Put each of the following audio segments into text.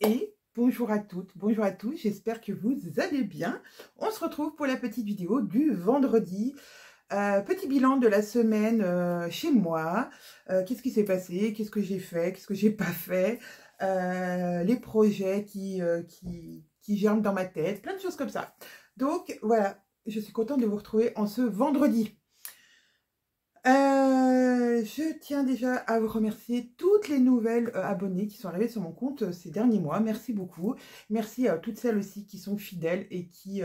Et bonjour à toutes, bonjour à tous, j'espère que vous allez bien. On se retrouve pour la petite vidéo du vendredi. Petit bilan de la semaine chez moi. Qu'est-ce qui s'est passé? Qu'est-ce que j'ai fait? Qu'est-ce que j'ai pas fait? Les projets qui germent dans ma tête, plein de choses comme ça. Donc voilà, je suis contente de vous retrouver en ce vendredi. Je tiens déjà à vous remercier toutes les nouvelles abonnées qui sont arrivées sur mon compte ces derniers mois. Merci beaucoup. Merci à toutes celles aussi qui sont fidèles et qui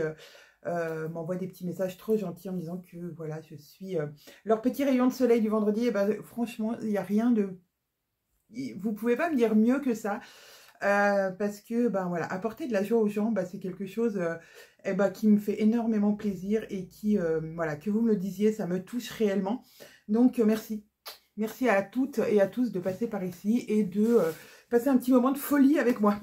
m'envoient des petits messages trop gentils en me disant que voilà, je suis leur petit rayon de soleil du vendredi. Et ben, franchement, il n'y a rien de... Vous pouvez pas me dire mieux que ça. Parce que ben voilà, apporter de la joie aux gens, ben, c'est quelque chose qui me fait énormément plaisir et qui, voilà, que vous me le disiez, ça me touche réellement. Donc merci. Merci à toutes et à tous de passer par ici et de passer un petit moment de folie avec moi.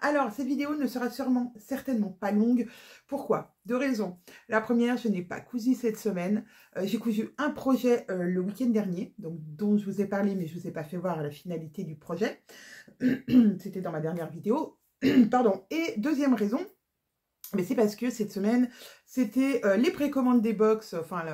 Alors, cette vidéo ne sera certainement pas longue. Pourquoi? Deux raisons. La première, je n'ai pas cousu cette semaine. J'ai cousu un projet le week-end dernier, donc, dont je vous ai parlé, mais je ne vous ai pas fait voir la finalité du projet. C'était dans ma dernière vidéo. Pardon. Et deuxième raison, mais c'est parce que cette semaine, c'était les précommandes des box, enfin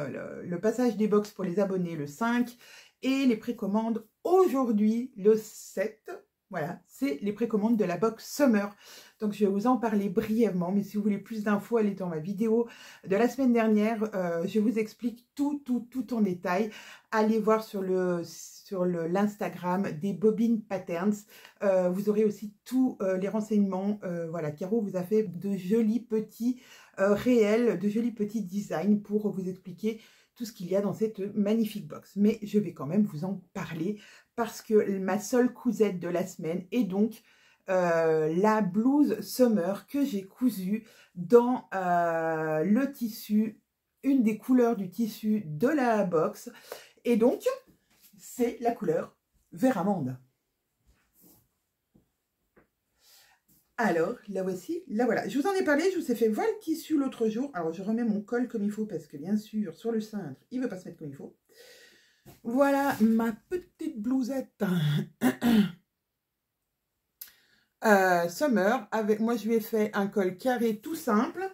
le passage des box pour les abonnés le 5 et les précommandes aujourd'hui le 7. Voilà, c'est les précommandes de la box Summer. Donc je vais vous en parler brièvement, mais si vous voulez plus d'infos, allez dans ma vidéo de la semaine dernière. Je vous explique tout en détail. Allez voir sur l'Instagram des Bobbin Patterns. Vous aurez aussi tous les renseignements. Voilà, Caro vous a fait de jolis petits réels, de jolis petits designs pour vous expliquer tout ce qu'il y a dans cette magnifique box. Mais je vais quand même vous en parler parce que ma seule cousette de la semaine est donc la blouse Summer que j'ai cousue dans le tissu, une des couleurs du tissu de la box. Et donc, c'est la couleur vert amande. Alors, la voici, la voilà. Je vous en ai parlé, je vous ai fait voir le tissu l'autre jour. Alors, je remets mon col comme il faut parce que, bien sûr, sur le cintre, il ne veut pas se mettre comme il faut. Voilà ma petite blousette Summer. Moi, je lui ai fait un col carré tout simple.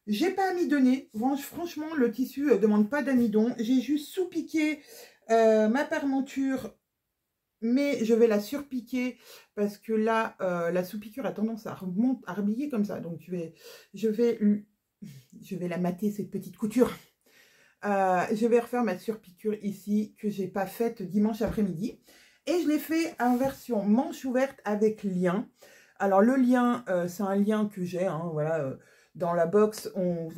J'ai pas amidonné. Franchement, le tissu ne demande pas d'amidon. J'ai juste sous-piqué ma parmenture, mais je vais la surpiquer parce que là, la sous-piqûre a tendance à reblier comme ça. Donc, je vais la mater, cette petite couture. Je vais refaire ma surpiqûre ici, que j'ai pas faite dimanche après-midi. Et je l'ai fait en version manche ouverte avec lien. Alors, le lien, c'est un lien que j'ai, hein, voilà. Dans la box, on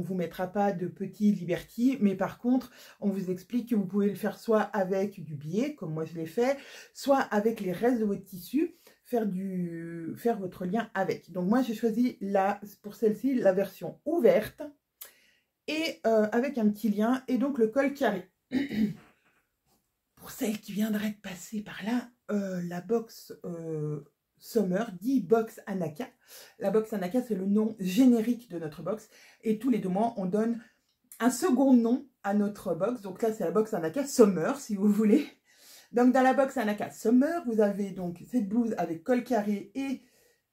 vous mettra pas de petits Liberty, mais par contre, on vous explique que vous pouvez le faire soit avec du biais, comme moi je l'ai fait, soit avec les restes de votre tissu, faire votre lien avec. Donc moi, j'ai choisi pour celle-ci la version ouverte et avec un petit lien et donc le col carré. Pour celles qui viendraient de passer par là, la box Summer dit Box Anaka. La box Anaka, c'est le nom générique de notre box. Et tous les 2 mois, on donne un second nom à notre box. Donc là, c'est la box Anaka Summer, si vous voulez. Donc dans la box Anaka Summer, vous avez donc cette blouse avec col carré et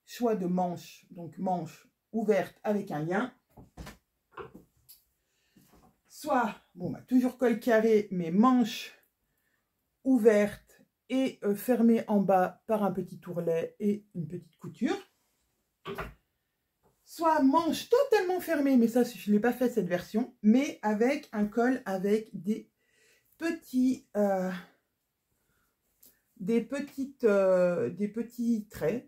choix de manche. Donc manche ouverte avec un lien. Soit, bon, bah, toujours col carré, mais manche ouverte et fermée en bas par un petit tourlet et une petite couture. Soit manche totalement fermée, mais ça, je ne l'ai pas fait cette version, mais avec un col avec des petits traits,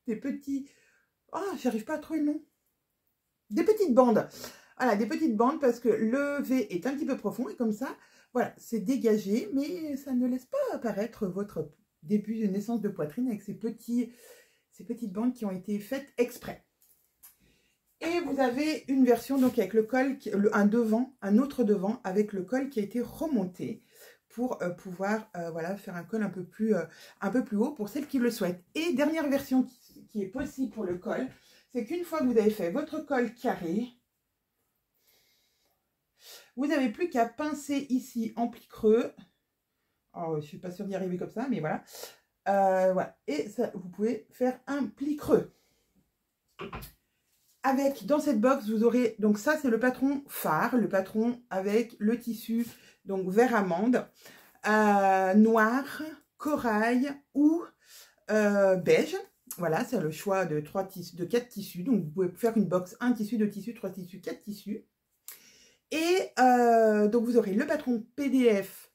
des petits... Oh, j'arrive pas à trouver le nom. Des petites bandes. Voilà, des petites bandes parce que le V est un petit peu profond et comme ça, voilà, c'est dégagé, mais ça ne laisse pas apparaître votre début de naissance de poitrine avec ces petites bandes qui ont été faites exprès. Et vous avez une version donc avec le col, un autre devant avec le col qui a été remonté pour pouvoir voilà, faire un col un peu plus haut pour celles qui le souhaitent. Et dernière version qui est possible pour le col, c'est qu'une fois que vous avez fait votre col carré, vous n'avez plus qu'à pincer ici en pli creux, Alors, je ne suis pas sûre d'y arriver comme ça, mais voilà. Voilà. Et ça, vous pouvez faire un pli creux. Avec, dans cette box, vous aurez, donc ça c'est le patron phare, le patron avec le tissu, donc vert amande, noir, corail ou beige. Voilà, c'est le choix de 4 tissus. Donc vous pouvez faire une box, un tissu, 2 tissus, 3 tissus, 4 tissus. Et donc vous aurez le patron PDF,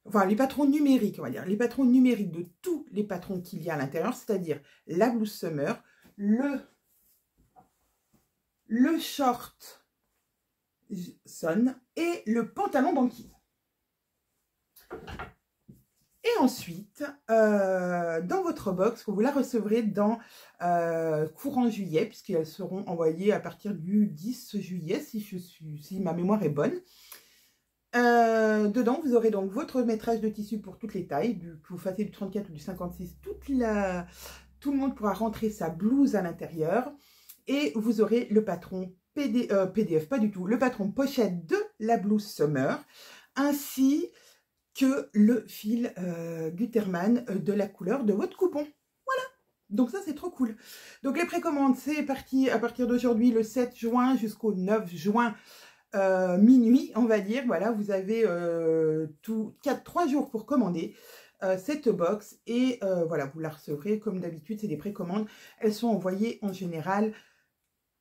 enfin les patrons numériques, on va dire, les patrons numériques de tous les patrons qu'il y a à l'intérieur, c'est-à-dire la blouse summer, le short sun et le pantalon banquise. Et ensuite, dans votre box, vous la recevrez dans courant juillet, puisqu'elles seront envoyées à partir du 10 juillet, si ma mémoire est bonne. Dedans, vous aurez donc votre métrage de tissu pour toutes les tailles, que vous fassiez du 34 ou du 56, tout le monde pourra rentrer sa blouse à l'intérieur. Et vous aurez le patron PDF, pas du tout, le patron pochette de la blouse summer, ainsi que le fil Gutermann de la couleur de votre coupon. Voilà, donc ça c'est trop cool. Donc les précommandes, c'est parti à partir d'aujourd'hui, le 7 juin jusqu'au 9 juin, minuit, on va dire. Voilà, vous avez 3 jours pour commander cette box. Et voilà, vous la recevrez comme d'habitude, c'est des précommandes. Elles sont envoyées en général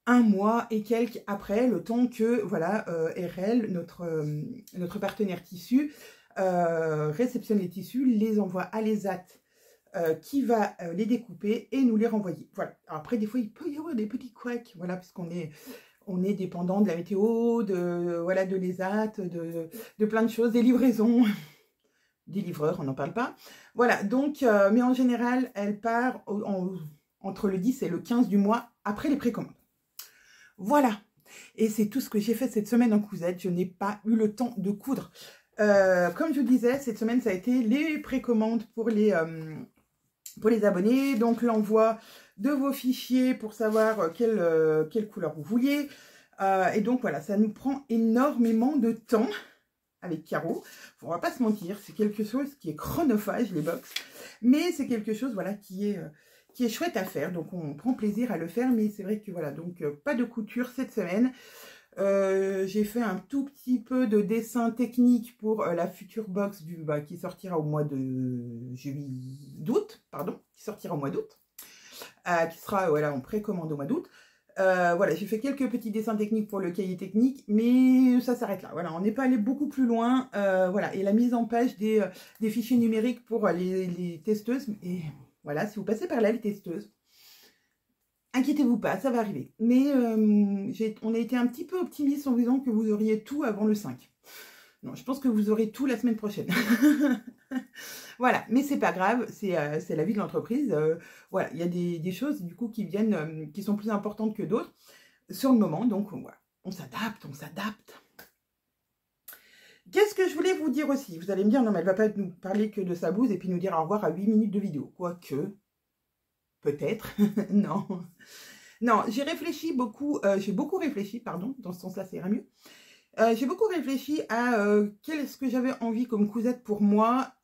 1 mois et quelques après, le temps que, voilà, RL, notre partenaire tissu, réceptionne les tissus, les envoie à l'ESAT qui va les découper et nous les renvoyer. Voilà. Alors après, des fois, il peut y avoir des petits couacs, voilà, puisqu'on est dépendant de la météo, voilà, de l'ESAT, de plein de choses, des livraisons, des livreurs, on n'en parle pas. Voilà, donc, mais en général, elle part entre le 10 et le 15 du mois après les précommandes. Voilà, et c'est tout ce que j'ai fait cette semaine en cousette. Je n'ai pas eu le temps de coudre. Comme je vous disais, cette semaine, ça a été les précommandes pour les abonnés. Donc, l'envoi de vos fichiers pour savoir quelle couleur vous vouliez. Et donc, voilà, ça nous prend énormément de temps avec Caro. On va pas se mentir, c'est quelque chose qui est chronophage, les box. Mais c'est quelque chose, voilà, qui est chouette à faire, donc on prend plaisir à le faire, mais c'est vrai que voilà, donc pas de couture cette semaine. J'ai fait un tout petit peu de dessin technique pour la future box qui sortira au mois d'août, pardon, qui sortira au mois d'août, qui sera voilà, en précommande au mois d'août. Voilà, j'ai fait quelques petits dessins techniques pour le cahier technique, mais ça s'arrête là. Voilà, on n'est pas allé beaucoup plus loin. Voilà, et la mise en page des fichiers numériques pour les testeuses. Et voilà, si vous passez par là, les testeuses, inquiétez-vous pas, ça va arriver. Mais on a été un petit peu optimiste en vous disant que vous auriez tout avant le 5. Non, je pense que vous aurez tout la semaine prochaine. Voilà, mais c'est pas grave, c'est la vie de l'entreprise. Voilà, il y a des choses du coup qui viennent, qui sont plus importantes que d'autres sur le moment. Donc voilà, on s'adapte, on s'adapte. Qu'est-ce que je voulais vous dire aussi? Vous allez me dire, non mais elle va pas nous parler que de sa blouse et puis nous dire au revoir à 8 minutes de vidéo. Quoique, peut-être, non. Non, j'ai beaucoup réfléchi, pardon, dans ce sens-là, ça ira mieux. J'ai beaucoup réfléchi à qu'est-ce que j'avais envie comme cousette pour moi,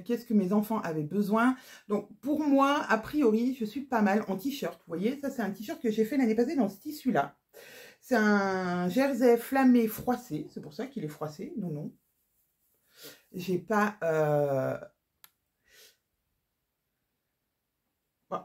qu'est-ce que mes enfants avaient besoin. Donc pour moi, a priori, je suis pas mal en t-shirt. Vous voyez, ça c'est un t-shirt que j'ai fait l'année passée dans ce tissu-là. C'est un jersey flammé froissé, c'est pour ça qu'il est froissé. Non, non. J'ai pas... Oh.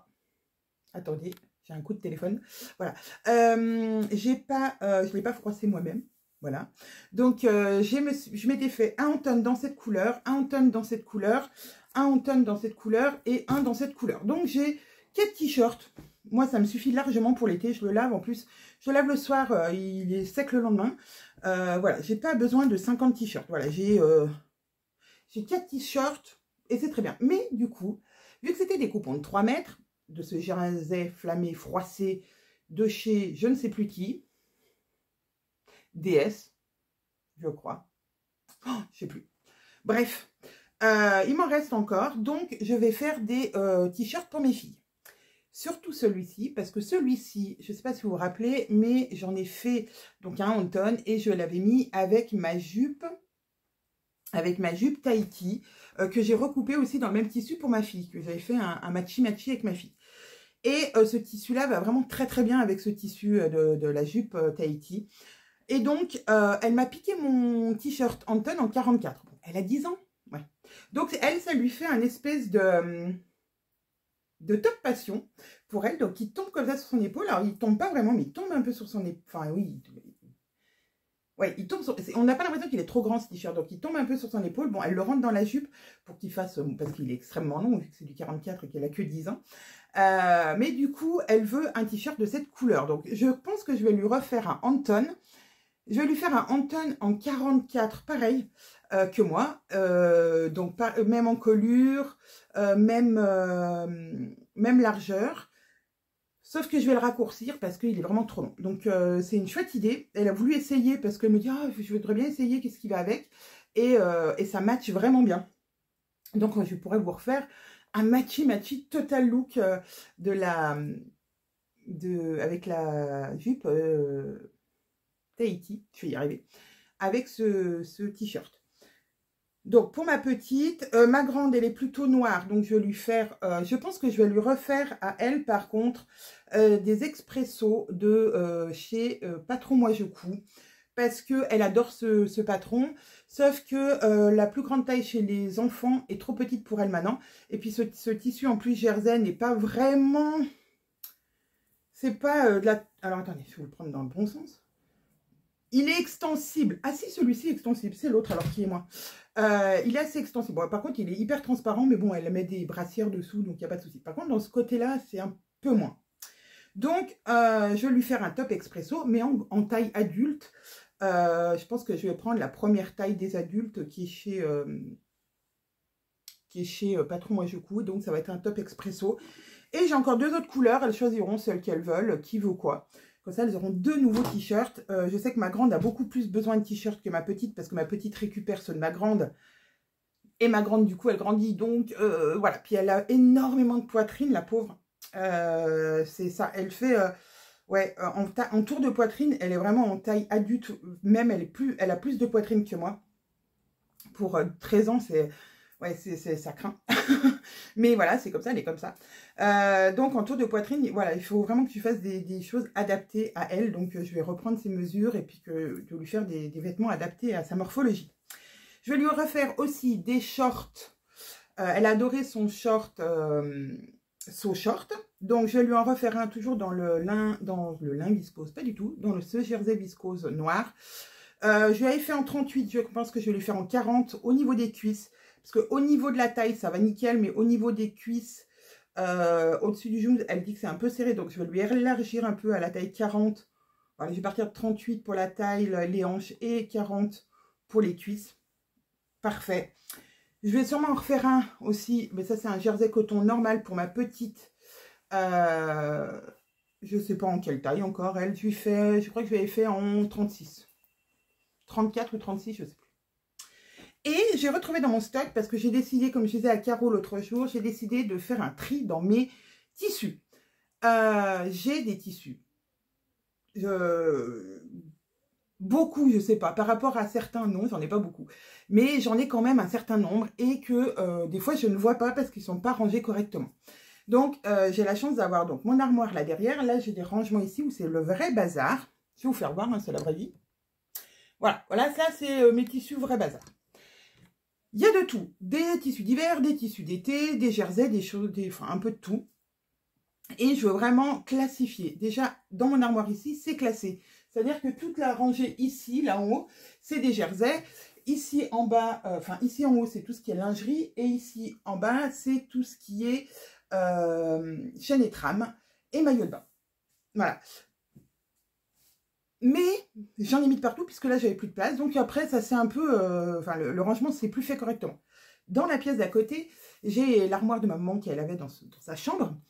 Attendez, j'ai un coup de téléphone. Voilà. Je l'ai pas froissé moi-même. Voilà. Donc, je m'étais fait un automne dans cette couleur, un automne dans cette couleur, un automne dans cette couleur et un dans cette couleur. Donc, j'ai 4 t-shirts. Moi, ça me suffit largement pour l'été. Je le lave. En plus, je le lave le soir. Il est sec le lendemain. Voilà. J'ai pas besoin de 50 t-shirts. Voilà. J'ai 4 t-shirts et c'est très bien. Mais du coup, vu que c'était des coupons de 3 mètres, de ce jersey flammé froissé de chez je ne sais plus qui, DS, je crois. Oh, je sais plus. Bref, il m'en reste encore. Donc, je vais faire des t-shirts pour mes filles. Surtout celui-ci, parce que celui-ci, je ne sais pas si vous vous rappelez, mais j'en ai fait donc un automne et je l'avais mis avec ma jupe avec ma jupe Tahiti, que j'ai recoupé aussi dans le même tissu pour ma fille, que j'avais fait un matchy-matchy avec ma fille. Et ce tissu-là va vraiment très très bien avec ce tissu de la jupe Tahiti. Et donc, elle m'a piqué mon t-shirt Anton en 44. Bon, elle a 10 ans, ouais. Donc, elle, ça lui fait un espèce de top passion pour elle. Donc, il tombe comme ça sur son épaule. Alors, il tombe pas vraiment, mais il tombe un peu sur son épaule. Enfin, oui, ouais, il tombe sur... On n'a pas l'impression qu'il est trop grand ce t-shirt, donc il tombe un peu sur son épaule. Bon, elle le rentre dans la jupe pour qu'il fasse... Parce qu'il est extrêmement long, vu que c'est du 44 et qu'elle a que 10 ans. Mais du coup, elle veut un t-shirt de cette couleur. Donc, je pense que je vais lui refaire un Anton. Je vais lui faire un Anton en 44, pareil que moi. Donc, même encolure, même largeur. Sauf que je vais le raccourcir parce qu'il est vraiment trop long. Donc, c'est une chouette idée. Elle a voulu essayer parce qu'elle me dit « Ah, je voudrais bien essayer, qu'est-ce qui va avec ?» Et ça match vraiment bien. Donc, je pourrais vous refaire un matchy total look avec la jupe Tahiti. Je vais y arriver. Avec ce t-shirt. Donc, pour ma petite, ma grande, elle est plutôt noire. Donc, je vais lui faire... je pense que je vais lui refaire à elle, par contre, des expressos de chez Patron Moi Je Couds. Parce qu'elle adore ce patron. Sauf que la plus grande taille chez les enfants est trop petite pour elle maintenant. Et puis, ce tissu, en plus, jersey, n'est pas vraiment... C'est pas de la... Alors, attendez, je vais le prendre dans le bon sens. Il est extensible. Ah si, celui-ci est extensible. C'est l'autre, alors qui est moi. Il est assez extensible. Bon, par contre, il est hyper transparent, mais bon, elle met des brassières dessous, donc il n'y a pas de souci. Par contre, dans ce côté-là, c'est un peu moins. Donc, je vais lui faire un top expresso, mais en taille adulte. Je pense que je vais prendre la première taille des adultes qui est chez Patron Moi Je Couds. Donc, ça va être un top expresso. Et j'ai encore 2 autres couleurs. Elles choisiront celles qu'elles veulent, qui veut quoi. Comme ça, elles auront 2 nouveaux t-shirts. Je sais que ma grande a beaucoup plus besoin de t-shirts que ma petite, parce que ma petite récupère ceux de ma grande. Et ma grande, du coup, elle grandit. Donc, voilà. Puis, elle a énormément de poitrine, la pauvre. C'est ça. Elle fait... ouais, en tour de poitrine, elle est vraiment en taille adulte. Même, elle a plus de poitrine que moi. Pour 13 ans, c'est... Ouais, ça craint. Mais voilà, c'est comme ça, elle est comme ça. Donc, en tour de poitrine, voilà, il faut vraiment que tu fasses des choses adaptées à elle. Donc, je vais reprendre ses mesures et puis de lui faire des vêtements adaptés à sa morphologie. Je vais lui refaire aussi des shorts. Elle a adoré son short, Donc, je vais lui en refaire un toujours dans le lin viscose, pas du tout, dans ce jersey viscose noir. Je lui avais fait en 38, je pense que je vais lui faire en 40 au niveau des cuisses. Parce qu'au niveau de la taille, ça va nickel, mais au niveau des cuisses, au-dessus du genou, elle dit que c'est un peu serré. Donc, je vais lui élargir un peu à la taille 40. Voilà, je vais partir de 38 pour la taille, les hanches et 40 pour les cuisses. Parfait. Je vais sûrement en refaire un aussi. Mais ça, c'est un jersey coton normal pour ma petite. Je ne sais pas en quelle taille encore. Elle, je crois que je l'avais fait en 36. 34 ou 36, je ne sais plus. Et j'ai retrouvé dans mon stock, parce que j'ai décidé, comme je disais à Caro l'autre jour, j'ai décidé de faire un tri dans mes tissus. J'ai des tissus. Beaucoup, je sais pas. Par rapport à certains, non, j'en ai pas beaucoup. Mais j'en ai quand même un certain nombre et que des fois, je ne vois pas parce qu'ils ne sont pas rangés correctement. Donc, j'ai la chance d'avoir donc mon armoire là derrière. Là, j'ai des rangements ici où c'est le vrai bazar. Je vais vous faire voir, hein, c'est la vraie vie. Voilà, ça, c'est mes tissus vrai bazar. Il y a de tout, des tissus d'hiver, des tissus d'été, des jerseys, des choses, enfin un peu de tout. Et je veux vraiment classifier. Déjà, dans mon armoire ici, c'est classé. C'est-à-dire que toute la rangée ici, là en haut, c'est des jerseys. Ici en bas, ici en haut, c'est tout ce qui est lingerie. Et ici en bas, c'est tout ce qui est chaîne et trame et maillot de bain. Voilà. Mais j'en ai mis de partout puisque là j'avais plus de place. Donc après ça c'est un peu, le rangement c'est plus fait correctement. Dans la pièce d'à côté, j'ai l'armoire de ma maman qu'elle avait dans sa chambre.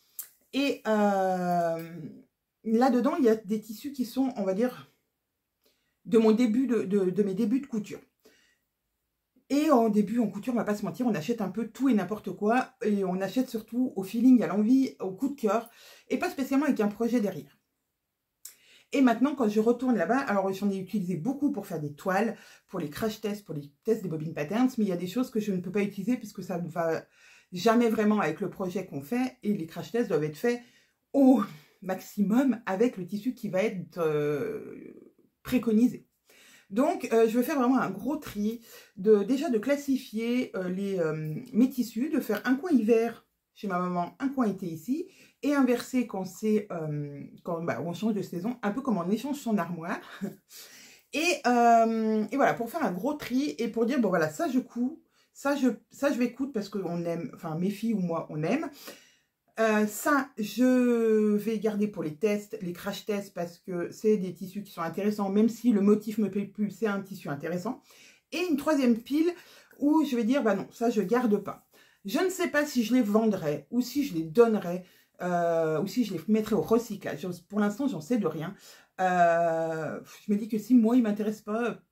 Et là-dedans il y a des tissus qui sont, on va dire, de mon début de mes débuts de couture. Et en début en couture, on va pas se mentir, on achète un peu tout et n'importe quoi. Et on achète surtout au feeling, à l'envie, au coup de cœur. Et pas spécialement avec un projet derrière. Et maintenant, quand je retourne là-bas, alors j'en ai utilisé beaucoup pour faire des toiles, pour les crash tests, pour les tests des bobines patterns, mais il y a des choses que je ne peux pas utiliser puisque ça ne va jamais vraiment avec le projet qu'on fait, et les crash tests doivent être faits au maximum avec le tissu qui va être préconisé. Donc, je vais faire vraiment un gros tri, déjà de classifier mes tissus, de faire un coin hiver chez ma maman, un coin été ici, et inverser quand on change de saison, un peu comme on échange son armoire. Et voilà, pour faire un gros tri et pour dire, bon voilà, ça je couds, ça je vais coudre parce qu'on aime, enfin mes filles ou moi on aime. Ça, je vais garder pour les tests, les crash tests, parce que c'est des tissus qui sont intéressants, même si le motif me plaît plus, c'est un tissu intéressant. Et une troisième pile où je vais dire, bah non, ça je garde pas. Je ne sais pas si je les vendrai, ou si je les donnerai, ou si je les mettrai au recyclage. Pour l'instant, j'en sais de rien. Je me dis que si moi, ils ne m'intéressent pas,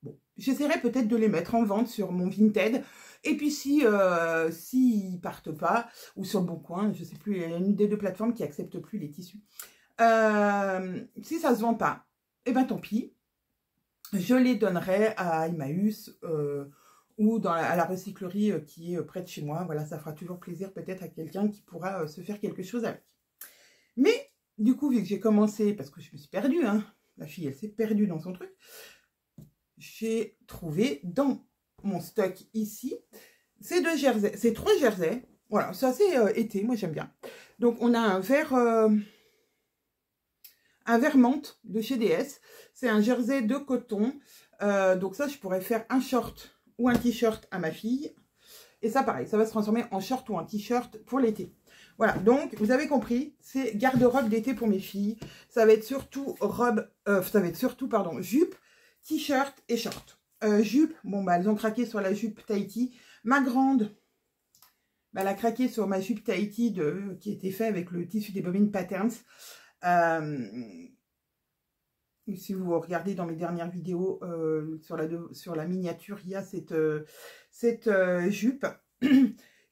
bon, j'essaierai peut-être de les mettre en vente sur mon Vinted. Et puis si s'ils partent pas, ou sur le Bon Coin, je sais plus, il y a une des deux plateformes qui accepte plus les tissus. Si ça se vend pas, eh ben tant pis. Je les donnerai à Emmaüs ou à la recyclerie qui est près de chez moi. Voilà, ça fera toujours plaisir peut-être à quelqu'un qui pourra se faire quelque chose avec. Mais du coup, vu que j'ai commencé, parce que je me suis perdue, hein, la fille elle s'est perdue dans son truc, j'ai trouvé dans mon stock ici ces deux jerseys, ces trois jerseys. Voilà, c'est assez été, moi j'aime bien. Donc on a un vert menthe de chez DS. C'est un jersey de coton. Donc ça, je pourrais faire un short ou un t-shirt à ma fille. Et ça, pareil, ça va se transformer en short ou en t-shirt pour l'été. Voilà, donc vous avez compris, c'est garde-robe d'été pour mes filles. Ça va être surtout jupe, t-shirt et short. Jupe, bon bah elles ont craqué sur la jupe Tahiti. Ma grande, bah, elle a craqué sur ma jupe Tahiti qui était faite avec le tissu des bobines patterns. Si vous regardez dans mes dernières vidéos sur la miniature, il y a cette jupe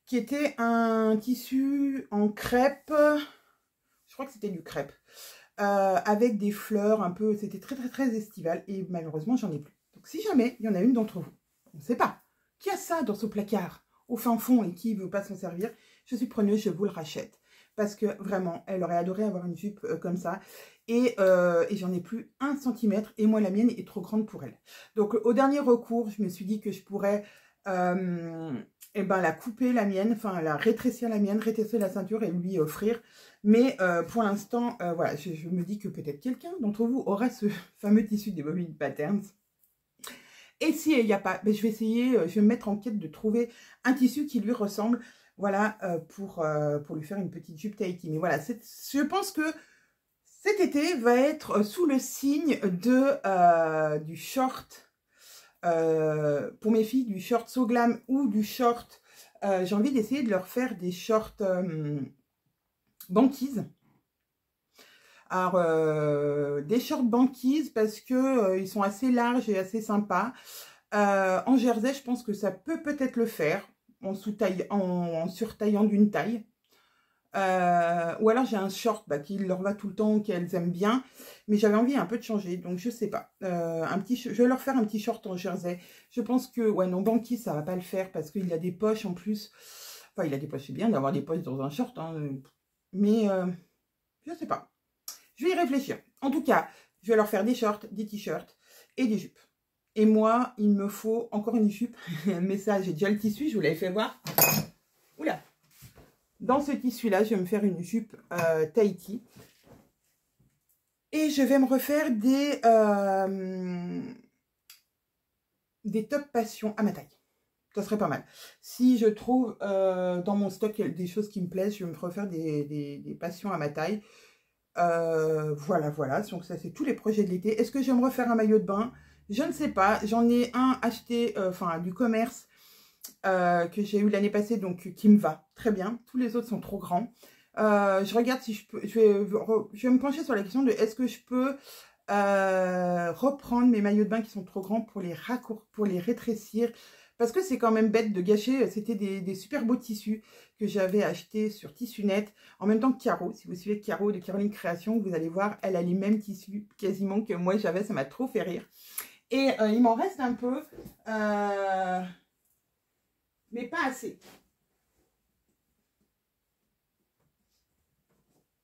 qui était un tissu en crêpe, je crois que c'était du crêpe, avec des fleurs un peu, c'était très très très estival, et malheureusement j'en ai plus. Donc si jamais il y en a une d'entre vous, on ne sait pas, qui a ça dans son placard au fin fond et qui ne veut pas s'en servir, je suis preneuse, je vous le rachète. Parce que vraiment, elle aurait adoré avoir une jupe comme ça. Et j'en ai plus 1 centimètre. Et moi, la mienne est trop grande pour elle. Donc, au dernier recours, je me suis dit que je pourrais la couper, la mienne. Enfin, la rétrécir la mienne, rétrécir la ceinture et lui offrir. Mais pour l'instant, voilà, je me dis que peut-être quelqu'un d'entre vous aura ce fameux tissu des bobines patterns. Et si il n'y a pas, ben, je vais essayer, je vais me mettre en quête de trouver un tissu qui lui ressemble. Voilà, pour lui faire une petite jupe Tahiti. Mais voilà, je pense que cet été va être sous le signe du short, pour mes filles, du short So Glam ou du short, j'ai envie d'essayer de leur faire des shorts banquises. Alors, des shorts banquises parce que ils sont assez larges et assez sympas. En jersey, je pense que ça peut peut-être le faire. En surtaillant d'une taille. Ou alors j'ai un short qui leur va tout le temps, qu'elles aiment bien. Mais j'avais envie un peu de changer, donc je sais pas. Je vais leur faire un petit short en jersey. Je pense que, ouais non, banquise, ça va pas le faire parce qu'il a des poches en plus. Enfin, il a des poches, c'est bien d'avoir des poches dans un short. Hein, mais je sais pas. Je vais y réfléchir. En tout cas, je vais leur faire des shorts, des t-shirts et des jupes. Et moi, il me faut encore une jupe. Mais ça, j'ai déjà le tissu, je vous l'avais fait voir. Oula. Dans ce tissu-là, je vais me faire une jupe Tahiti. Et je vais me refaire des top passion à ma taille. Ça serait pas mal. Si je trouve dans mon stock des choses qui me plaisent, je vais me refaire des passions à ma taille. Voilà. Donc ça, c'est tous les projets de l'été. Est-ce que je vais me refaire un maillot de bain? Je ne sais pas. J'en ai un acheté, du commerce que j'ai eu l'année passée, donc qui me va très bien. Tous les autres sont trop grands. Je regarde si je peux. Je vais me pencher sur la question de est-ce que je peux reprendre mes maillots de bain qui sont trop grands pour les rétrécir. parce que c'est quand même bête de gâcher. C'était des super beaux tissus que j'avais achetés sur Tissunet, en même temps que Caro. Si vous suivez Caro de Caroline Création, vous allez voir, elle a les mêmes tissus quasiment que moi j'avais, ça m'a trop fait rire. Et il m'en reste un peu, mais pas assez.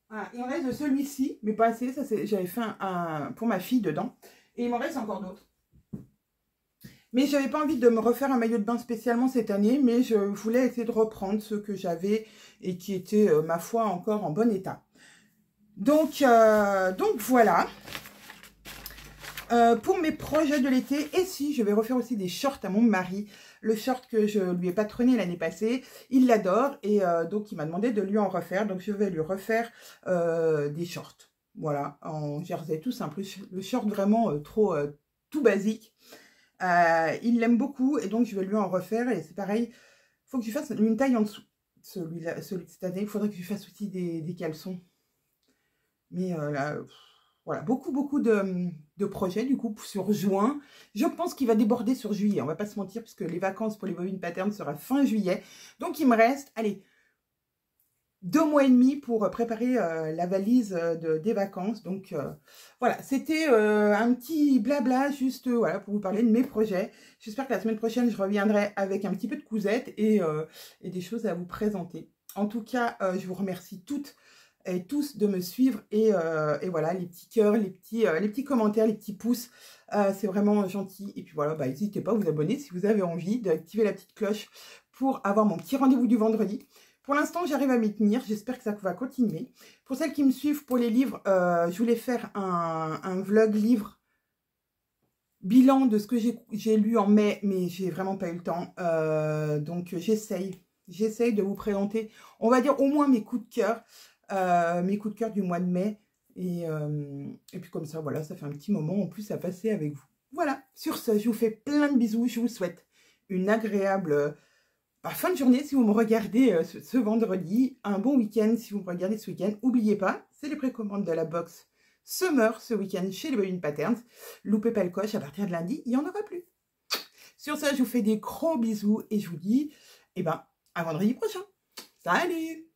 Voilà, il me reste de celui-ci, mais pas assez. Ça, j'avais fait un pour ma fille dedans. Et il m'en reste encore d'autres. Mais je n'avais pas envie de me refaire un maillot de bain spécialement cette année, mais je voulais essayer de reprendre ceux que j'avais et qui étaient, ma foi, encore en bon état. Donc voilà. Pour mes projets de l'été, et si, je vais refaire aussi des shorts à mon mari. Le short que je lui ai patronné l'année passée, il l'adore et donc il m'a demandé de lui en refaire. Donc je vais lui refaire des shorts. Voilà, en jersey tout simple. Le short vraiment trop tout basique. Il l'aime beaucoup et donc je vais lui en refaire. Et c'est pareil, il faut que je fasse une taille en dessous. Celui de cette année, il faudrait que je fasse aussi des caleçons. Mais là... Voilà, beaucoup de projets du coup sur juin. Je pense qu'il va déborder sur juillet, on va pas se mentir, puisque les vacances pour les bobines patterns sera fin juillet. Donc il me reste, allez, 2 mois et demi pour préparer la valise des vacances. Donc voilà, c'était un petit blabla juste voilà, pour vous parler de mes projets. J'espère que la semaine prochaine, je reviendrai avec un petit peu de cousettes et des choses à vous présenter. En tout cas, je vous remercie toutes et tous de me suivre et voilà, les petits cœurs, les petits commentaires, les petits pouces, c'est vraiment gentil. Et puis voilà, bah, n'hésitez pas à vous abonner si vous avez envie, d'activer la petite cloche pour avoir mon petit rendez-vous du vendredi. Pour l'instant, j'arrive à m'y tenir, j'espère que ça va continuer. Pour celles qui me suivent pour les livres, je voulais faire un vlog livre bilan de ce que j'ai lu en mai, mais j'ai vraiment pas eu le temps. Donc j'essaye de vous présenter, on va dire au moins mes coups de cœur. Mes coups de cœur du mois de mai et puis comme ça voilà, ça fait un petit moment en plus à passer avec vous. Voilà, sur ce je vous fais plein de bisous, je vous souhaite une agréable fin de journée si vous me regardez ce vendredi, un bon week-end si vous me regardez ce week-end. N'oubliez pas, c'est les précommandes de la box Summer ce week-end chez les Bobines Patterns. Loupez pas le coche, à partir de lundi il n'y en aura plus. Sur ce je vous fais des gros bisous et je vous dis à vendredi prochain. Salut!